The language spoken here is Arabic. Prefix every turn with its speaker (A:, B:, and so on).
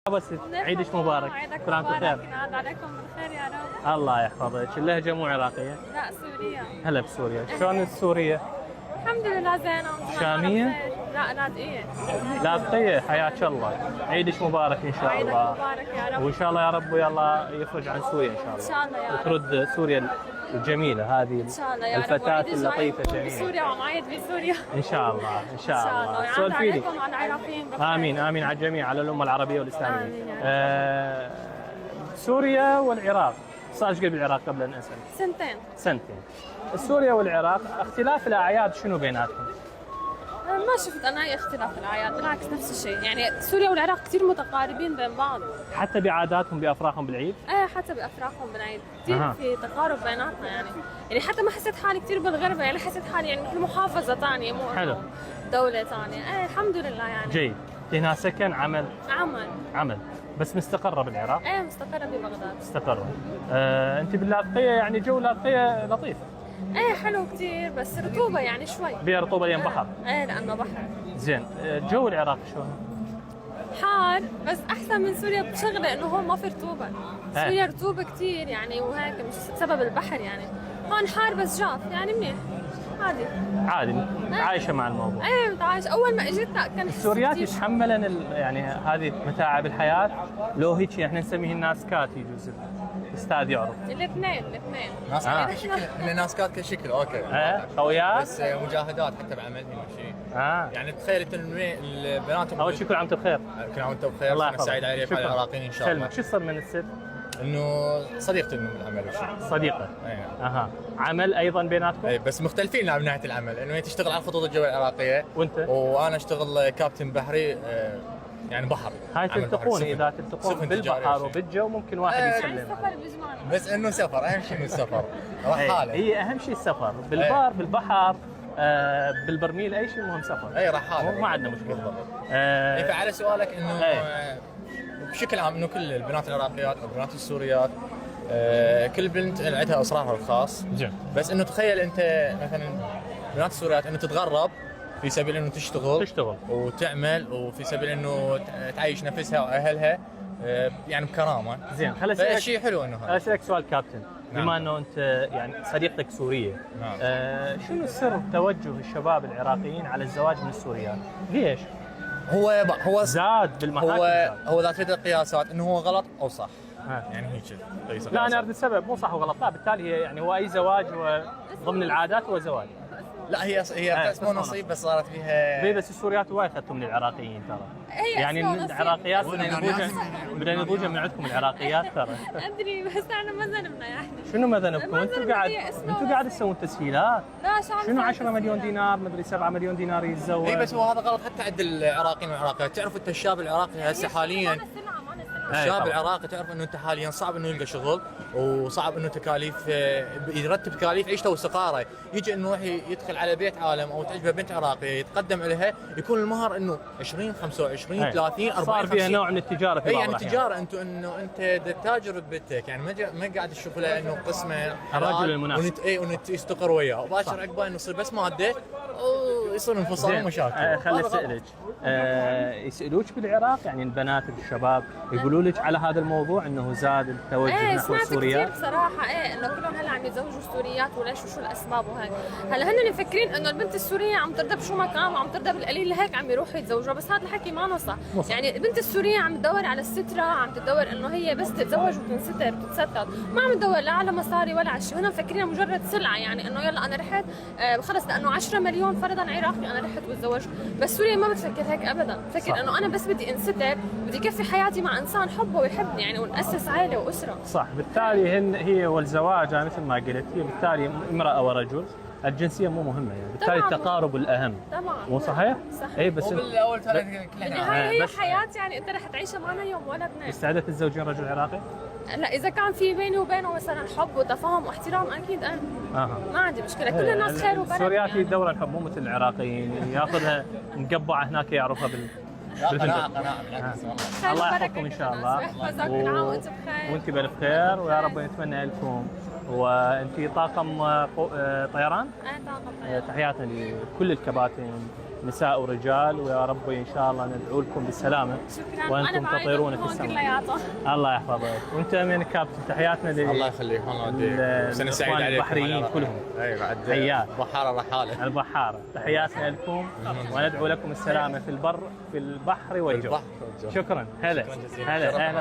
A: بس عيدك مبارك. كل عام وانت بخير.
B: عليكم بالخير يا رب.
A: الله يحفظك. اللهجة مو عراقية؟
B: لا سوريا.
A: هلا بسوريا، شلون سوريا؟
B: الحمد لله زينة.
A: شامية؟
B: لا لاذقية.
A: لاذقية، حياك الله. عيدك مبارك ان شاء الله.
B: عيدك مبارك يا رب.
A: وان شاء الله يا رب يلا يفرج عن سوريا ان شاء الله.
B: ان شاء الله يا رب.
A: وترد سوريا الجميلة هذه،
B: ان شاء الله يا رب.
A: الفتاة اللطيفة جميلة.
B: بسوريا ومعيد بسوريا.
A: ان شاء الله ان شاء الله.
B: ويعود
A: سولفي لي.
B: عليكم على العراقيين بخير.
A: امين امين على الجميع، على الامة العربية والاسلامية.
B: آمين يا
A: سوريا والعراق، صار ايش قد بالعراق قبل ان اسال؟ سنتين. سوريا والعراق اختلاف الاعياد شنو بيناتهم؟
B: ما شفت انا اي اختلاف الاعياد، بالعكس نفس الشيء، يعني سوريا والعراق كثير متقاربين بين بعض.
A: حتى بعاداتهم بافراحهم بالعيد؟
B: ايه حتى بافراحهم بالعيد كثير في تقارب بيناتنا يعني حتى ما حسيت حالي كثير بالغربه، يعني حسيت حالي يعني مثل محافظه ثانيه مو
A: حلو.
B: دوله ثانيه. ايه الحمد لله يعني.
A: جيد. هنا سكن عمل؟ عمل بس مستقره بالعراق؟
B: ايه مستقره ببغداد.
A: مستقره. انت باللاذقيه، يعني جو لاذقيه لطيف.
B: ايه حلو كثير بس رطوبه يعني شوي.
A: بيها رطوبه لين بحر؟
B: ايه لانه بحر.
A: زين. جو العراق شلون؟
B: حار بس احسن من سوريا بشغله انه هون ما في رطوبه. سوريا رطوبه كثير يعني وهيك مش بسبب البحر يعني. هون حار بس جاف يعني منيح. عادي
A: عايشه مع الموضوع.
B: ايه متعايشه. اول ما اجيت كان
A: السوريات يتحملن يعني هذه متاعب الحياه، لو هيك احنا نسميه الناسكات يجوز الاستاذ يعرف.
B: الاثنين
C: ناسكات كشكل، ناسكات كشكل اوكي.
A: خويات
C: بس مجاهدات حتى بعملهم شيء. يعني تخيل انت البنات
A: اول شيء كل عام وانت بخير.
C: كل عام وانت بخير.
A: الله يحفظك.
C: سعيد على العراقيين ان شاء الله.
A: شو صار من الست؟
C: انه صديقتي انه بالعمل وشيء.
A: صديقه.
C: ايه.
A: عمل ايضا بيناتكم؟
C: اي بس مختلفين من ناحيه العمل، انه هي تشتغل على الخطوط الجويه العراقيه
A: وانت؟
C: وانا اشتغل كابتن بحري، يعني بحر.
A: هاي تلتقون، اذا تلتقون بالبحر وبالجو ممكن واحد يسلم.
B: السفر بيجمعنا.
C: بس انه سفر اهم شيء، انه السفر رحاله.
A: هي اهم شيء السفر بالبحر بالبرميل، اي شيء مهم سفر.
C: اي رحاله
A: ما عندنا مشكله.
C: بالضبط. فعلى سؤالك انه بشكل عام انه كل البنات العراقيات او البنات السوريات كل بنت عندها اصرارها الخاص.
A: جميل.
C: بس انه تخيل انت مثلا بنات السوريات انه تتغرب في سبيل انه تشتغل وتعمل، وفي سبيل انه تعيش نفسها واهلها يعني بكرامه.
A: زين.
C: خليني شيء حلو انه هذا.
A: اسالك سؤال كابتن. بما انه انت يعني صديقتك سوريه، شنو سر توجه الشباب العراقيين على الزواج من السوريات؟ ليش؟
C: هو
A: زاد بالمحاكم.
C: هو ذات القياسات انه هو غلط او صح. يعني هيك.
A: لا انا اريد السبب، مو صح وغلط، لا بالتالي هي يعني هو اي زواج ضمن العادات هو زواج.
C: لا هي مو نصيب بس صارت فيها.
A: بس السوريات وايد اخذتوا من العراقيين ترى.
B: يعني
A: العراقيات بدنا نضوجها من عندكم العراقيات ترى.
B: ادري بس احنا ما ذنبنا يعني.
A: شنو ما ذنبكم؟ انتم قاعد تسوون تسهيلات.
B: لا
A: شنو 10 مليون دينار مدري 7 مليون دينار يتزوج.
C: اي بس هو هذا غلط حتى عند العراقيين والعراقيات. تعرف انت الشاب العراقي هسه حاليا، الشاب العراقي تعرف انه انت حاليا صعب انه يلقى شغل، وصعب انه تكاليف يرتب تكاليف عيشته واستقراره. يجي انه يروح يدخل على بيت عالم او تعجبه بنت عراقيه يتقدم لها، يكون المهر انه 20 25 30 40.
A: صار فيها نوع من التجاره في بعض
C: يعني تجاره. انت تاجر ببيتك، يعني ما قاعد تشوفه انه قسمه
A: الرجل المناسب.
C: ونت يستقر وياه وباشر عقبه انه يصير بس ماده ويصير انفصال ومشاكل.
A: خلي اسالك، يسالوك بالعراق يعني البنات والشباب يقولوا لك على هذا الموضوع انه زاد التوجه نحو السوريات؟
B: كثير بصراحه انه كلهم هلا عم يتزوجوا سوريات وليش وشو الاسباب وهيك. هلا هن مفكرين انه البنت السوريه عم ترضى بشو ما كان وعم ترضى بالقليل لهيك عم يروحوا يتزوجوا، بس هذا الحكي ما صح. يعني البنت السوريه عم تدور على الستره، عم تدور انه هي بس تتزوج وتنستر وتتستر، ما عم تدور لا على مصاري ولا على شيء. هن مفكرين مجرد سلعه، يعني انه يلا انا رحت خلص لانه 10 مليون فرضا عراقي انا رحت وتزوجت. بس سوريا ما بتفكر هيك ابدا، بتفكر انه انا بس بدي انستر، بدي كفي حياتي مع انسان حبه ويحبني يعني ونأسس عائله واسره.
A: صح. بالتالي هي والزواج مثل ما قلت، هي بالتالي امراه ورجل، الجنسيه مو مهمه يعني، بالتالي التقارب الاهم.
B: طبعا.
A: مو صحيح؟
B: صحيح.
A: اي بس
C: بالاول
B: هي حياه يعني انت رح تعيشها معنا يوم ولا اثنين.
A: استعدت تتزوجين رجل عراقي؟
B: لا اذا كان في بيني وبينه مثلا حب وتفاهم واحترام اكيد انا ما عندي مشكله. كل الناس خير وبركه.
A: السوريات يدور الحب مو مثل العراقيين، ياخذها مقبعه هناك يعرفها
C: قناعة
A: الله يحفظكم ان شاء الله.
B: كل عام وانتم بخير.
A: وانت بالف خير ويا رب نتمنى لكم. وانت طاقم طيران؟
B: طاقم طيران.
A: تحياتنا لكل الكباتن نساء ورجال، ويا رب إن شاء الله ندعو لكم بالسلامة وأنتم تطيرون في السماء. الله يحفظك. وأنت من كابتن، تحياتنا
C: الله يخليك. الله
A: سنة سعيدة عليكم البحريين كلهم. حياك
C: بحارة رحالة
A: البحارة، تحياتنا لكم وندعو لكم السلامة في البر في البحر والجو. شكرا. هلا هلا.